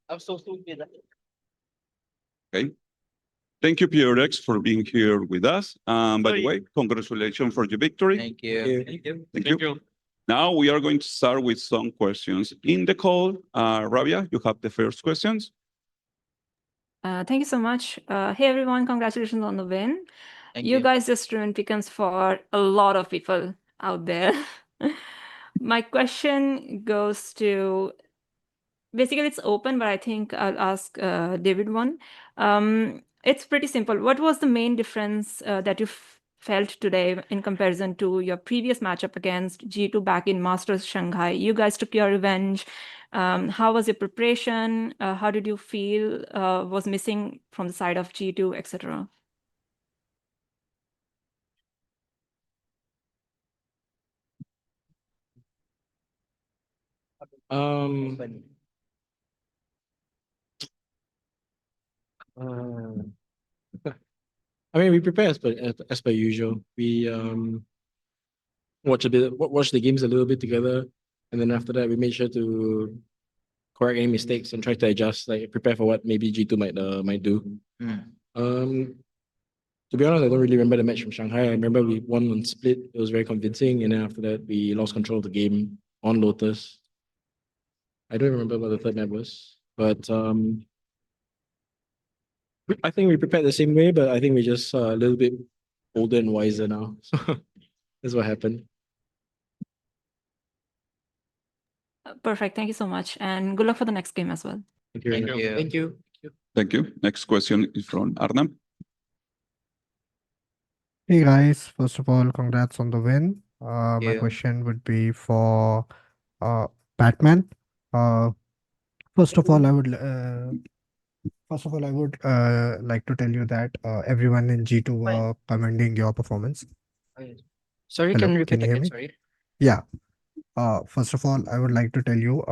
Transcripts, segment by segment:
I'm so stupid. Okay. Thank you, PRX, for being here with us. By the way, congratulations for your victory. Thank you. Thank you. Thank you. Now we are going to start with some questions in the call. Rabia, you have the first questions. Thank you so much. Hey everyone, congratulations on the win. Thank You guys just ruined pickings for a lot of people out there. My question goes to, basically it's open, but I think I'll ask David one. It's pretty simple. What was the main difference that you felt today in comparison to your previous matchup against G2 back in Masters Shanghai? You guys took your revenge. How was your preparation? How did you feel was missing from the side of G2, etc.? I mean, we prepare as per usual. We watch the games a little bit together, and then after that, we make sure to correct any mistakes and try to adjust, like prepare for what maybe G2 might do. To be honest, I don't really remember the match from Shanghai. I remember we won on split. It was very convincing, and then after that, we lost control of the game on Lotus. I don't remember what the third map was, but I think we prepared the same way, but I think we're just a little bit older and wiser now. That's what happened. Perfect. Thank you so much. And good luck for the next game as well. Thank you. Thank you. Thank you. Thank you. Next question is from Arnam. Hey guys, first of all, congrats on the win. My you. question would be for Batman. First of all, I would like to tell you that everyone in G2 were commending your performance. Sorry, Hello, can you repeat can you hear again? me? Sorry. Yeah. First of all, I would like to tell you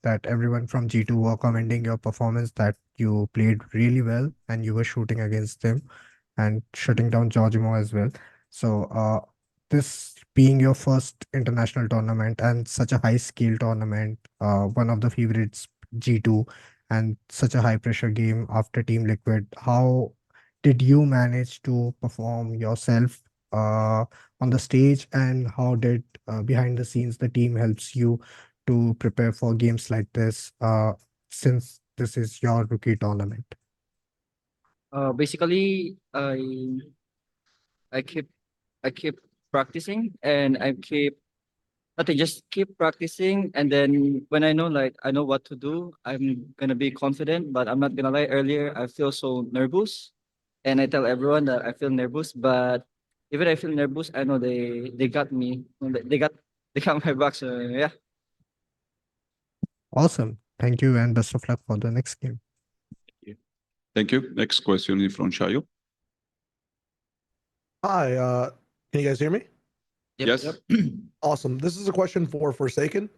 that everyone from G2 were commending your performance, that you played really well and you were shooting against them and shutting down Georgimo as well. So this being your first international tournament and such a high scale tournament, one of the favorites G2 and such a high pressure game after Team Liquid, how did you manage to perform yourself on the stage, and how did behind the scenes the team helps you to prepare for games like this since this is your rookie tournament? Basically, I keep practicing, and just keep practicing, and then when I know what to do, I'm gonna be confident. But I'm not gonna lie, earlier I feel so nervous, and I tell everyone that I feel nervous. But even I feel nervous, I know they got me. They got my back. So yeah. Awesome. Thank you and best of luck for the next game. Thank you. Next question is from Shayo. Hi, can you guys hear me? Yep. Yes. Yep. Awesome. This is a question for Forsaken.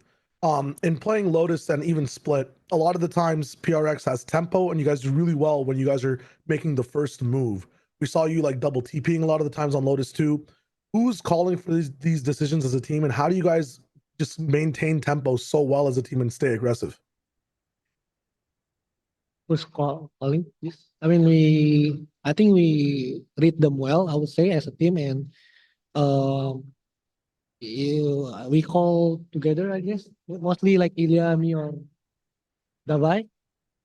In playing Lotus and even Split, a lot of the times PRX has tempo and you guys do really well when you guys are making the first move. We saw you like double TPing a lot of the times on Lotus too. Who's calling for these decisions as a team, and how do you guys just maintain tempo so well as a team and stay aggressive? Who's calling this? I mean, I think we read them well, I would say, as a team, and we call together, I guess, mostly like Ilya, me, or Davai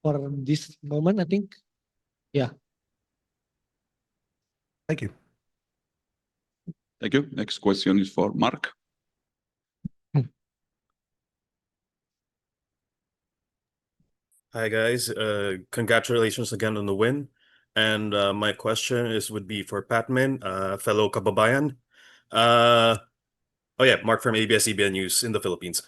for this moment, I think. Yeah. Thank you. Thank you. Next question is for Mark. Hi guys, congratulations again on the win. And my question would be for Patman, fellow kababayan. Oh yeah, Mark from ABS-CBN News in the Philippines.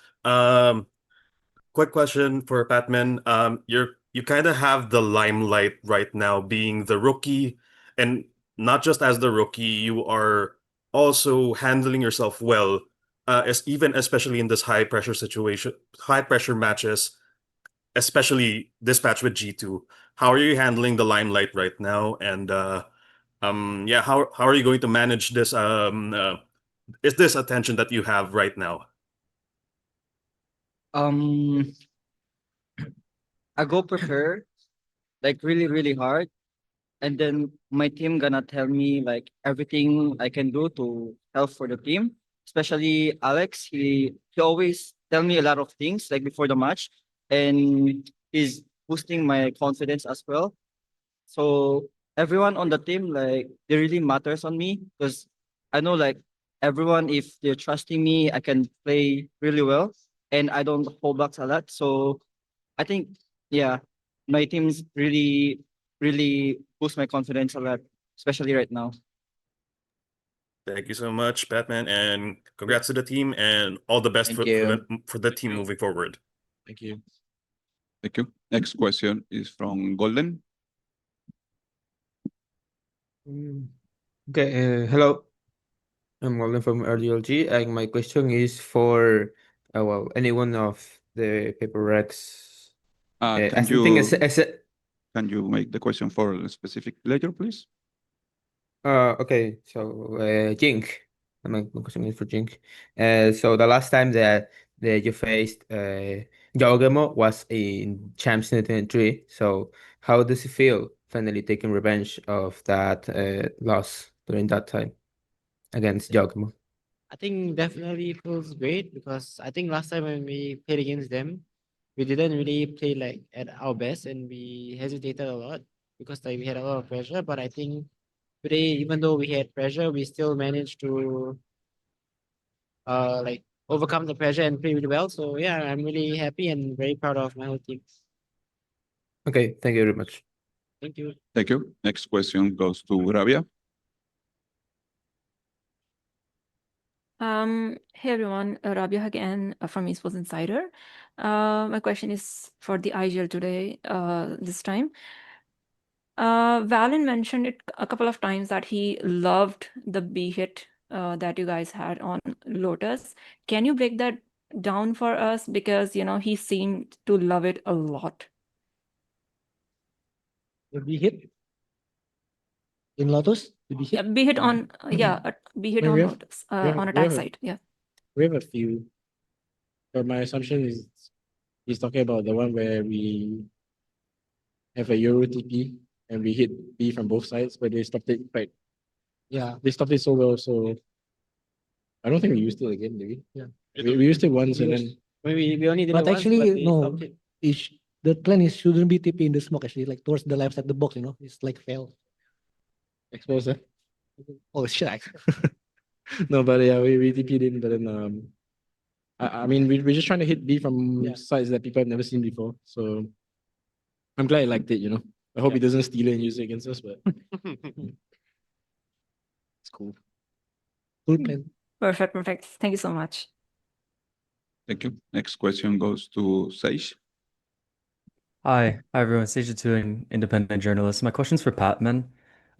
Quick question for Patman. You kind of have the limelight right now, being the rookie, and not just as the rookie, you are also handling yourself well, especially in this high pressure situation, high pressure matches, especially this patch with G2. How are you handling the limelight right now? And yeah, how are you going to manage this? Is this attention that you have right now? I go prepare like really, really hard. And then my team gonna tell me like everything I can do to help for the team. Especially Alex, he always tell me a lot of things like before the match, and he's boosting my confidence as well. So everyone on the team like they really matters on me because I know like everyone if they're trusting me, I can play really well and I don't hold back a lot. So I think yeah, my team's really boost my confidence a lot, especially right now. Thank you so much, Batman, and congrats to the team and all the best Thank you. for the team moving forward. Thank you. Thank you. Next question is from Golden. Okay, hello. I'm Walden from RDLG, and my question is for well, any one of the PRX. Can as the thing you as a, can you make the question for a specific player, please? okay, so Jink. My question is for Jink. So the last time that you faced Yogemo was in Champs 2023. So how does it feel finally taking revenge of that loss during that time against Yogemo? I think definitely feels great because I think last time when we played against them, we didn't really play like at our best and we hesitated a lot because like we had a lot of pressure. But I think today, even though we had pressure, we still managed to like overcome the pressure and play really well. So yeah, I'm really happy and very proud of my whole team. Okay, thank you very much. Thank you. Thank you. Next question goes to Rabia. Hey everyone, Rabia again from Esports Insider. My question is for the IGL today, this time. Valen mentioned it a couple of times that he loved the B hit that you guys had on Lotus. Can you break that down for us? Because, you know, he seemed to love it a lot. The B hit in Lotus? The B Yeah, be hit on, be hit No, on we have- Lotus, we have- on we attack have a- side. Yeah. We have a few, but my assumption is he's talking about the one where we have a Euro TP and we hit B from both sides, but they stopped it right. Yeah. They stopped it so well, so I don't think we used it again, did we? Yeah. We used it once and then We only did But it once, actually, we no. stopped it. The plan is shouldn't be TP in the smoke actually, like towards the left side of the box, it's like fail. exposed it. Oh shit. No, but yeah, we TP'd in, but then I mean we're just trying to hit B from Yeah. sides that people have never seen before. So I'm glad he liked it, I hope he doesn't steal it and use it against us, but it's cool. Cool plan. Perfect. Thank you so much. Thank you. Next question goes to Sage. Hi everyone, G2 an independent journalist. My question's for Patman.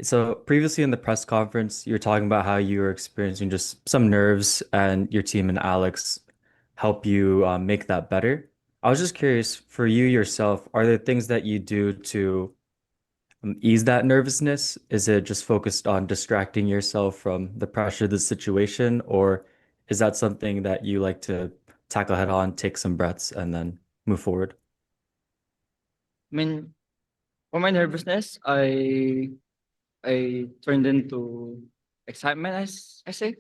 So previously in the press conference, you were talking about how you were experiencing just some nerves and your team and Alex help you make that better. I was just curious, for you yourself, are there things that you do to ease that nervousness? Is it just focused on distracting yourself from the pressure of the situation, or is that something that you like to tackle head on, take some breaths, and then move forward? I mean, for my nervousness, I turned into excitement, I say.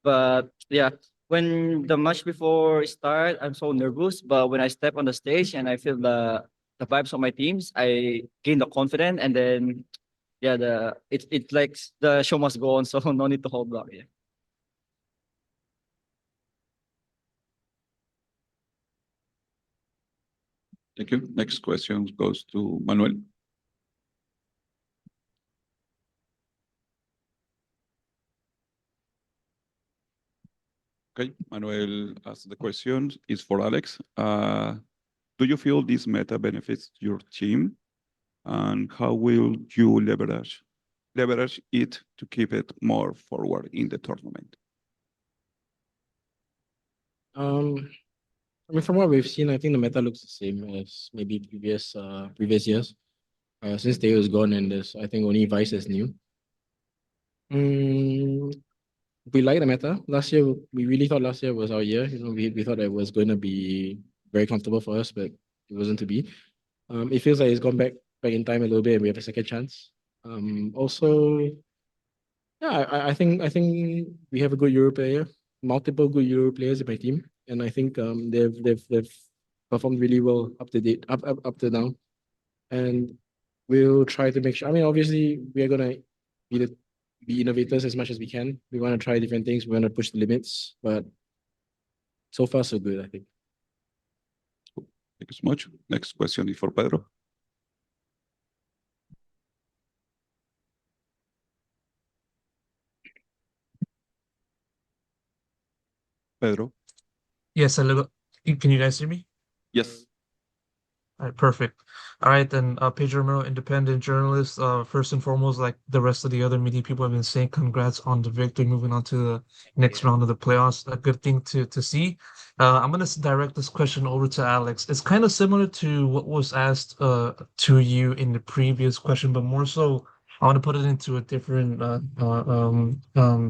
But yeah, when the match before start, I'm so nervous. But when I step on the stage and I feel the vibes of my teams, I gain the confidence, and then yeah, it's like the show must go on. So no need to hold back. Yeah. Thank you. Next question goes to Manuel. Okay, Manuel asks the question, is for Alex. Do you feel this meta benefits your team? And how will you leverage it to keep it more forward in the tournament? I mean, from what we've seen, I think the meta looks the same as maybe previous years. Since Theo is gone and there's, I think, only Vice is new. We like the meta. Last year, we really thought last year was our year. We thought it was going to be very comfortable for us, but it wasn't to be. It feels like it's gone back in time a little bit, and we have a second chance. Also, yeah, I think we have a good Euro player, multiple good Euro players in my team, and I think they've performed really well up to now, and we'll try to make sure. I mean, obviously, we are gonna be innovators as much as we can. We want to try different things. We want to push the limits, but so far so good, I think. Thank you so much. Next question is for Pedro. Pedro. Yes, hello. Can you guys hear me? Yes. All right, perfect. All right, then, Pedro Romero, independent journalist. First and foremost, like the rest of the other media people have been saying, congrats on the victory, moving on to the next round of the playoffs. A good thing to see. I'm gonna direct this question over to Alex. It's kind of similar to what was asked to you in the previous question, but more so, I want to put it into a different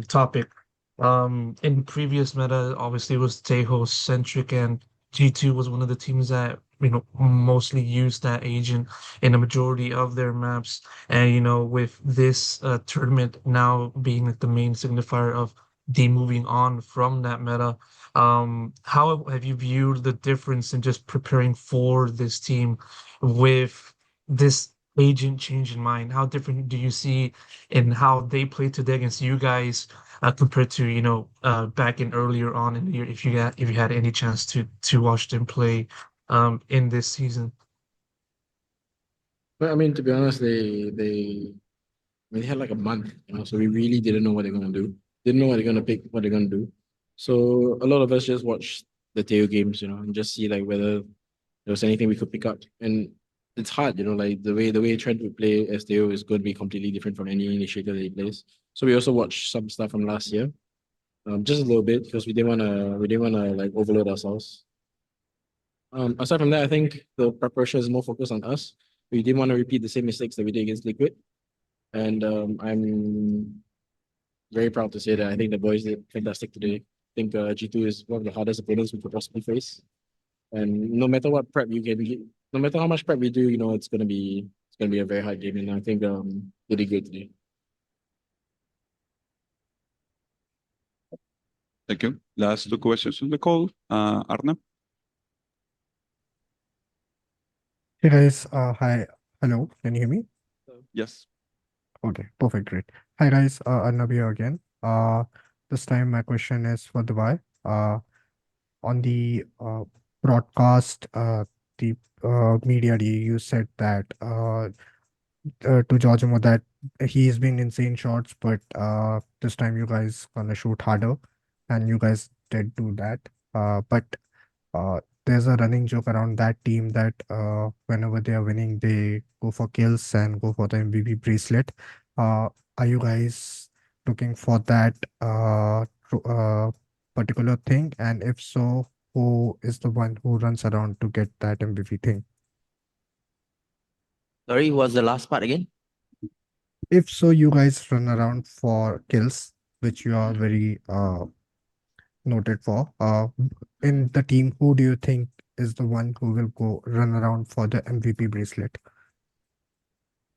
topic. In previous meta, obviously it was Tejo centric, and G2 was one of the teams that mostly used that agent in a majority of their maps. And with this tournament now being like the main signifier of D moving on from that meta, how have you viewed the difference in just preparing for this team with this agent change in mind? How different do you see in how they play today against you guys compared to back in earlier on in the year, if you had any chance to watch them play in this season? But I mean, to be honest, they had like a month, so we really didn't know what they're gonna do. Didn't know what they're gonna pick, what they're gonna do. So a lot of us just watched the Teo games, and just see like whether there was anything we could pick up. And it's hard, like the way Trent would play as Teo is going to be completely different from any initiator that he plays. So we also watched some stuff from last year, just a little bit, because we didn't wanna like overload ourselves. Aside from that, I think the preparation is more focused on us. We didn't want to repeat the same mistakes that we did against Liquid. And I'm very proud to say that I think the boys did fantastic today. I think G2 is one of the hardest opponents we could possibly face. And no matter what prep you can get, no matter how much prep we do, it's gonna be a very hard game. And I think they did good today. Thank you. Last two questions on the call. Arna. Hey guys, hi, hello, can you hear me? Yes. Okay, perfect, great. Hi guys, Arnab here again. This time my question is for Dubai. On the broadcast, the media day, you said that to Georgimo that he's been insane shots, but this time you guys gonna shoot harder, and you guys did do that. But there's a running joke around that team that whenever they are winning, they go for kills and go for the MVP bracelet. Are you guys looking for that particular thing? And if so, who is the one who runs around to get that MVP thing? Sorry, what's the last part again? If so, you guys run around for kills, which you are very noted for. In the team, who do you think is the one who will go run around for the MVP bracelet?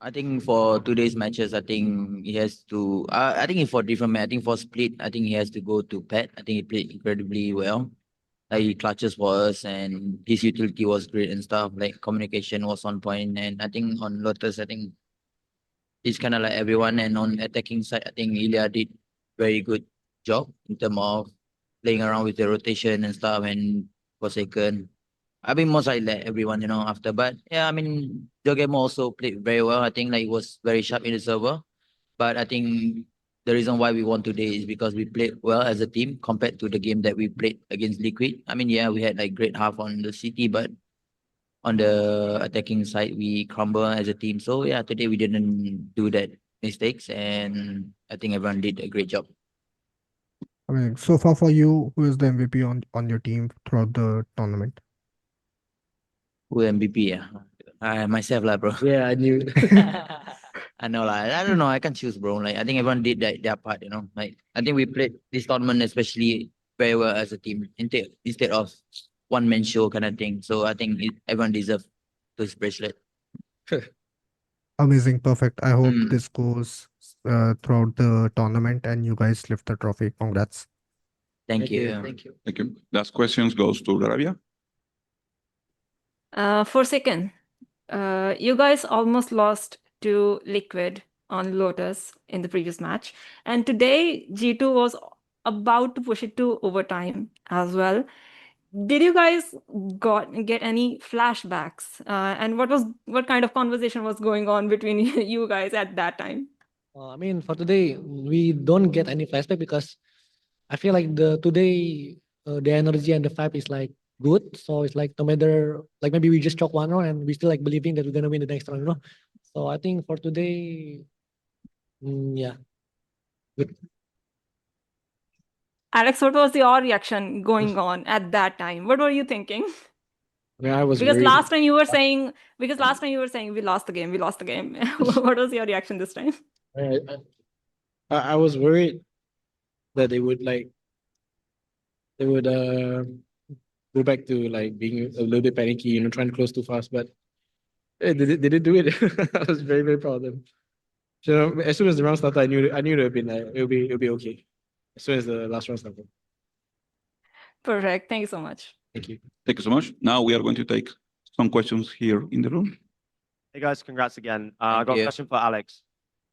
I think for today's matches, I think he has to. I think for different match, I think for split, I think he has to go to Pat. I think he played incredibly well. Like he clutches for us, and his utility was great and stuff. Like communication was on point, and I think on Lotus, I think it's kind of like everyone. And on attacking side, I think Ilya did very good job in terms of playing around with the rotation and stuff. And Forsaken, I mean, most likely like everyone, after. But yeah, I mean, Jogemo also played very well. I think like he was very sharp in the server. But I think the reason why we won today is because we played well as a team compared to the game that we played against Liquid. I mean, yeah, we had like great half on the city, but on the attacking side, we crumble as a team. So yeah, today we didn't do that mistakes, and I think everyone did a great job. I mean, so far for you, who is the MVP on your team throughout the tournament? Who MVP? Myself lah, bro. Yeah, I knew. I know lah. I don't know. I can't choose, bro. Like I think everyone did their part. Like I think we played this tournament especially very well as a team instead of one man show kind of thing. So I think everyone deserves to his bracelet. Amazing, perfect. I hope Mm. this goes throughout the tournament and you guys lift the trophy. Congrats. Thank you. Thank you. Last questions goes to Arabia. Forsaken, you guys almost lost to Liquid on Lotus in the previous match, and today G2 was about to push it to overtime as well. Did you guys get any flashbacks? And what kind of conversation was going on between you guys at that time? I mean, for today, we don't get any flashback because I feel like today the energy and the vibe is like good. So it's like no matter like maybe we just chalk one round and we still like believing that we're gonna win the next round, you know. So I think for today, yeah, good. Alex, what was your reaction going on at that time? What were you thinking? I mean, I was Because worried. last time you were saying, we lost the game, we lost the game. What was your reaction this time? I was worried that they would go back to like being a little bit panicky, you know, trying to close too fast. But they did do it. I was very, very proud of them. So as soon as the round started, I knew it would have been it'll be okay. As soon as the last round started. Perfect. Thank you so much. Thank you. Thank you so much. Now we are going to take some questions here in the room. Hey guys, congrats again. I got a you. question for Alex.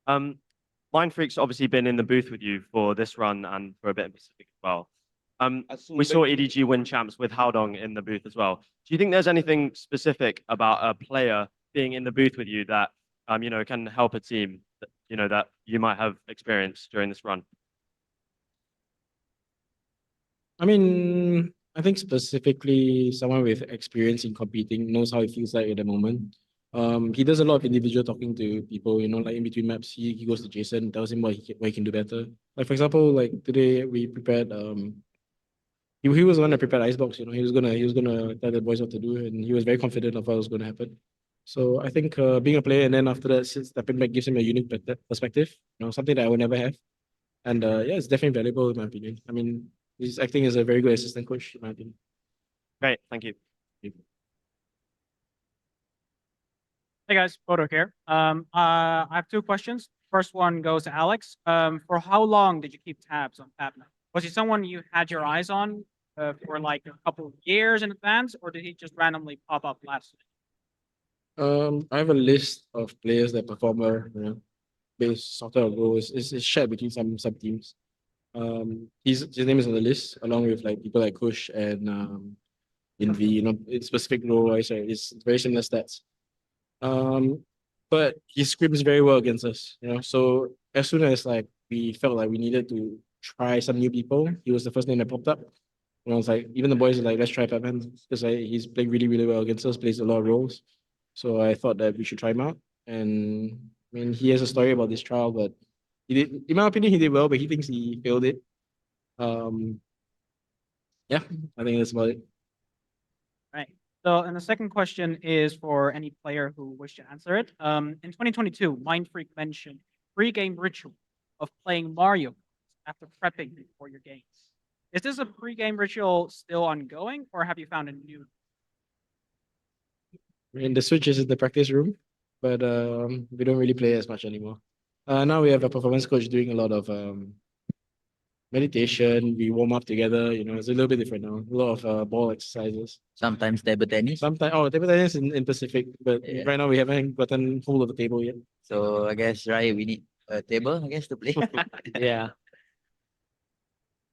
Mind Freak's obviously been in the booth with you for this run and for a bit in Pacific as well. We saw EDG win champs with Haodong in the booth as well. Do you think there's anything specific about a player being in the booth with you that you know, can help a team that, you know, that you might have experienced during this run? I mean, I think specifically someone with experience in competing knows how it feels like at the moment. He does a lot of individual talking to people, you know, like in between maps, he goes to Jason, tells him what he can do better. Like for example, like today we prepared he was the one that prepared Icebox, you know, he was gonna tell the boys what to do, and he was very confident of what was gonna happen. So I think being a player and then after that stepping back gives him a unique perspective, you know, something that I would never have. And yeah, it's definitely valuable in my opinion. I mean, he's acting as a very good assistant coach in my opinion. Great, thank you. Hey guys, Bodo here. I have two questions. First one goes to Alex. For how long did you keep tabs on Patman? Was he someone you had your eyes on for like a couple of years in advance, or did he just randomly pop up last week? I have a list of players that perform well, you know, based sort of goals. It's shared between some teams. His name is on the list along with like people like Kush and Invi, you know, it's specific role wise, right? It's very similar stats. But he scrims very well against us, you know. So as soon as like we felt like we needed to try some new people, he was the first name that popped up. You know, it's like even the boys are like, let's try Batman because he's playing really, really well against us, plays a lot of roles. So I thought that we should try him out. And I mean, he has a story about this trial, but he did, in my opinion, he did well, but he thinks he failed it. Yeah, I think that's about it. Right. So, and the second question is for any player who wish to answer it. In 2022, Mind Freak mentioned pre-game ritual of playing Mario after prepping before your games. Is this a pre-game ritual still ongoing, or have you found a new? I mean, the Switch is in the practice room, but we don't really play as much anymore. Now we have a performance coach doing a lot of meditation. We warm up together. You know, it's a little bit different now. A lot of ball exercises. Sometimes table tennis. Sometimes table tennis in Pacific, but right now we haven't gotten hold of the table yet. So I guess right, we need a table, I guess, to play. Yeah.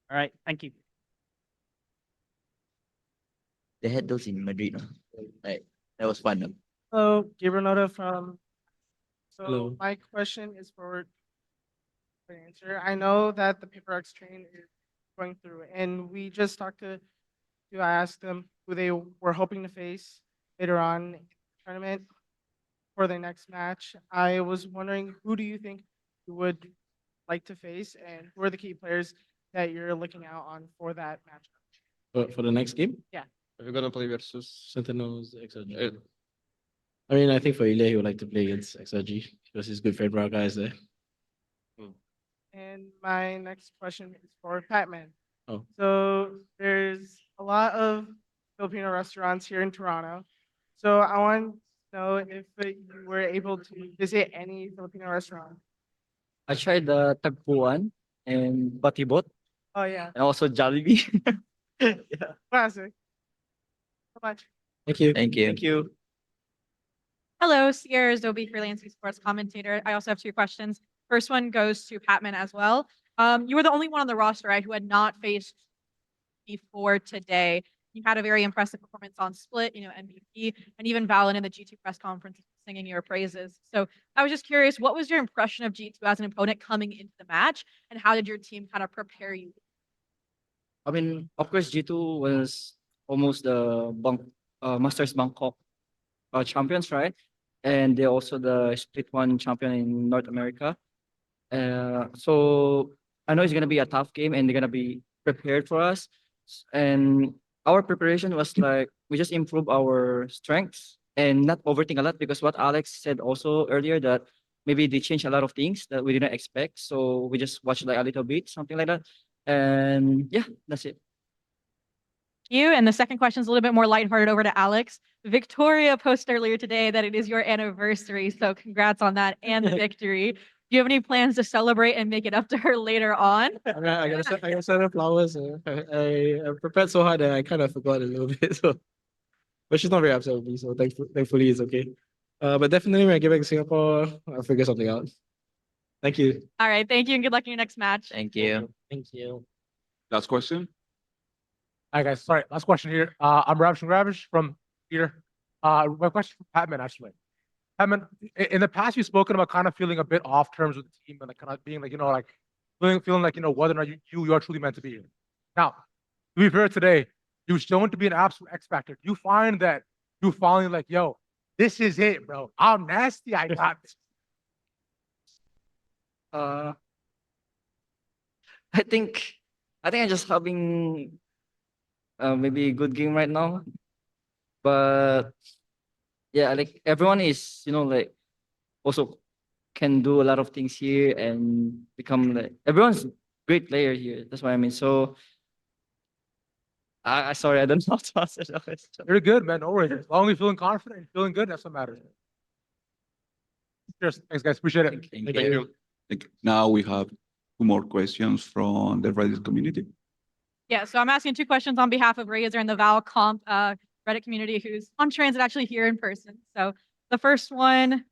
All right, thank you. They had those in Madrid, no? Right. That was fun, no? Hello, Gabriel Noda from. So Hello. my question is for the answer. I know that the PRX train is going through, and we just talked to I asked them who they were hoping to face later on in the tournament for their next match. I was wondering, who do you think you would like to face, and who are the key players that you're looking out on for that match? For the next game? Yeah. Are we gonna play versus Sentinels, XRG? I mean, I think for Ilya, he would like to play against XRG because his good friend Braga is there. And my next question is for Patman. Oh. So there's a lot of Filipino restaurants here in Toronto. So I want know if you were able to visit any Filipino restaurant. I tried the tagpuan and batibot Oh yeah, and also Jollibee. Yeah. classic. So much. Thank you. Thank you. Thank you. Hello, Sierra Zobi, freelance esports commentator. I also have two questions. First one goes to Patman as well. You were the only one on the roster, right, who had not faced before today. You had a very impressive performance on Split, MVP, and even Valen in the G2 press conference singing your praises. So I was just curious, what was your impression of G2 as an opponent coming into the match, and how did your team kind of prepare you? I mean, of course, G2 was almost the Masters Bangkok champions, right? And they're also the split one champion in North America. So I know it's gonna be a tough game, and they're gonna be prepared for us. And our preparation was like we just improve our strengths and not overthink a lot, because what Alex said also earlier, that maybe they change a lot of things that we didn't expect. So we just watch like a little bit, something like that. And yeah, that's it. You. And the second question is a little bit more lighthearted over to Alex. Victoria posted earlier today that it is your anniversary, so congrats on that and the victory. Do you have any plans to celebrate and make it up to her later on? I gotta send her flowers. I prepared so hard that I kind of forgot a little bit. So, but she's not very upset with me, so thankfully it's okay. But definitely when I get back to Singapore, I'll figure something out. Thank you. All right, thank you and good luck in your next match. Thank you. Thank you. Last question. Hi guys, sorry, last question here. I'm Ravish from here. My question for Patman actually. Patman, in the past you've spoken about kind of feeling a bit off terms with the team and like kind of being like, like feeling like, whether or not you are truly meant to be here. Now, to be fair today, you've shown to be an absolute X factor. You find that you finally like, yo, this is it, bro. I'm nasty. I got this. I think I'm just having maybe a good game right now, but yeah, like everyone is like also can do a lot of things here and become like everyone's great player here. That's what I mean. So I sorry, I don't know how to answer that question. You're good, man. No worries. As long as you're feeling confident and feeling good, that's what matters. Cheers. Thanks, guys. Appreciate it. Thank you. Now we have two more questions from the Reddit community. Yeah, so I'm asking two questions on behalf of Razor and the Val Comp Reddit community who's on transit actually here in person. So the first one,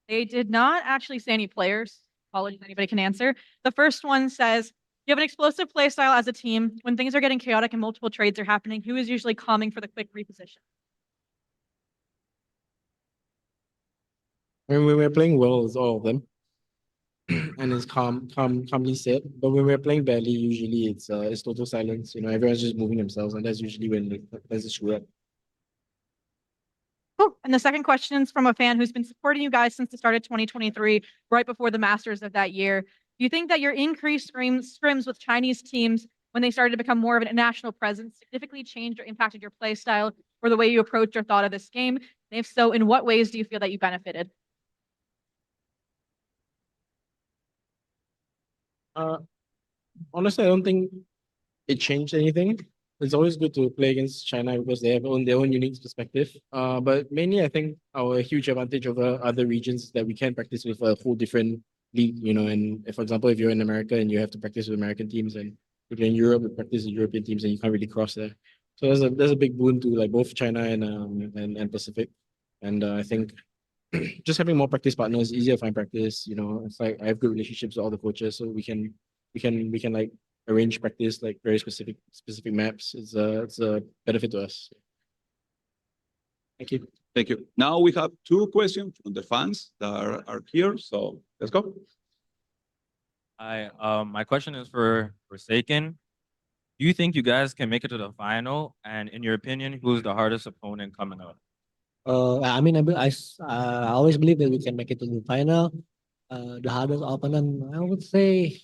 they did not actually say any players. Apologies, anybody can answer. The first one says, you have an explosive play style as a team. When things are getting chaotic and multiple trades are happening, who is usually calming for the quick reposition? When we're playing well, it's all of them. And it's calmly said. But when we're playing badly, usually it's total silence. Everyone's just moving themselves, and that's usually when there's a screw up. Cool. And the second question is from a fan who's been supporting you guys since the start of 2023, right before the Masters of that year. Do you think that your increased scrims with Chinese teams when they started to become more of a national presence significantly changed or impacted your play style or the way you approach or thought of this game? And if so, in what ways do you feel that you benefited? Honestly, I don't think it changed anything. It's always good to play against China because they have their own unique perspective. But mainly, I think our huge advantage over other regions is that we can practice with a whole different league. And if, for example, if you're in America and you have to practice with American teams, and if you're in Europe, you practice with European teams, and you can't really cross there. So there's a big boon to like both China and Pacific. And I think just having more practice partners, easier to find practice. It's like I have good relationships with all the coaches, so we can like arrange practice like very specific maps. It's a benefit to us. Thank you. Thank you. Now we have two questions from the fans that are here. So let's go. Hi, my question is for Forsaken. Do you think you guys can make it to the final? And in your opinion, who's the hardest opponent coming up? I mean, I always believe that we can make it to the final. The hardest opponent, I would say,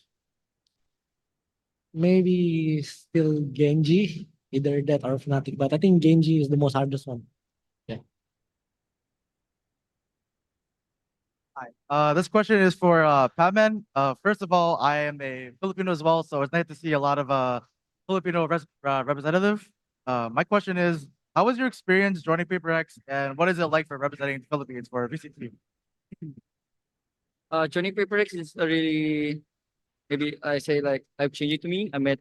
maybe still Genji, either that or Fnatic. But I think Genji is the most hardest one. Yeah. Hi. This question is for Patman. First of all, I am a Filipino as well, so it's nice to see a lot of Filipino representative. My question is, how was your experience joining PRX, and what is it like for representing the Philippines for VCT? Joining PRX is a really, maybe I say like life changing to me. I met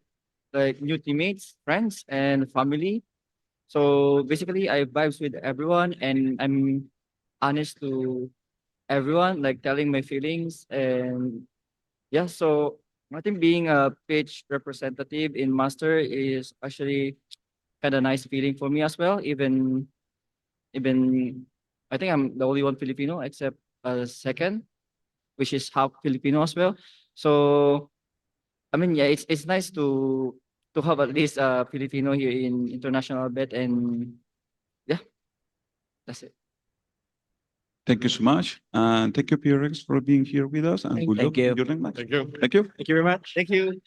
like new teammates, friends, and family. So basically, I vibes with everyone, and I'm honest to everyone, like telling my feelings, and yeah. So I think being a pitch representative in Master is actually kind of nice feeling for me as well. Even I think I'm the only one Filipino except a second, which is half Filipino as well. So I mean, yeah, it's nice to have at least a Filipino here in international bet, and yeah, that's it. Thank you so much. And thank you, PRX, for being here with us. And good luck you. in your next match. Thank you. Thank you. Thank you very much. Thank you.